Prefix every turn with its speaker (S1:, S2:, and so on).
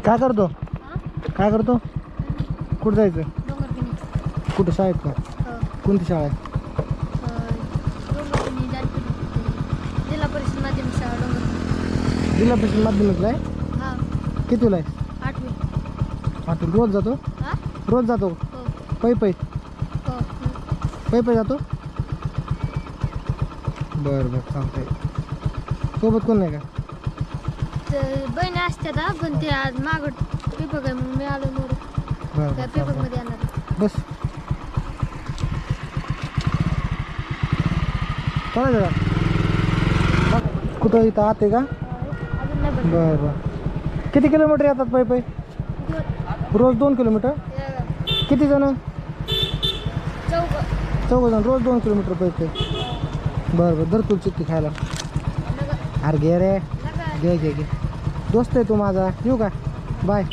S1: काय करतो
S2: हा?
S1: काय करतो कुठं जायचं
S2: डोंगरगिनी.
S1: कुठं शाळेत का
S2: हो.
S1: कोणती शाळा आहे
S2: डोंगरगिनी जानकी जिल्हा परिषद माध्यमिक शाळा डोंगरगिनी.
S1: जिल्हा परिषद माध्यमिकला आहे
S2: हा.
S1: कितीला आहे
S2: 8वी.
S1: आता रोज जातो
S2: हा?
S1: रोज जातो
S2: हो.
S1: पै पै
S2: हो.
S1: पै जातो बरं बरं चालतंय सोबत कोण नाही का
S2: तर बहिणी असतात हा, पण ते आज मागं पेपर आहे मग मी आलो मोर
S1: बरं
S2: त्या
S1: बरं
S2: पेपरमध्ये
S1: चालतंय
S2: येणार.
S1: बस चालायचं का कुठं इथं आत आहे का
S2: अजून नाही बनलं.
S1: बरं बरं किती किलोमीटर येतात पै पै रोज 2 किलोमीटर किती जण चौघ जण रोज 2 किलोमीटर पै पै बरं बरं धर तुला चिक्की खायला अरे घे रे घे घे घे दोस्त आहे तू माझा येऊ का बाय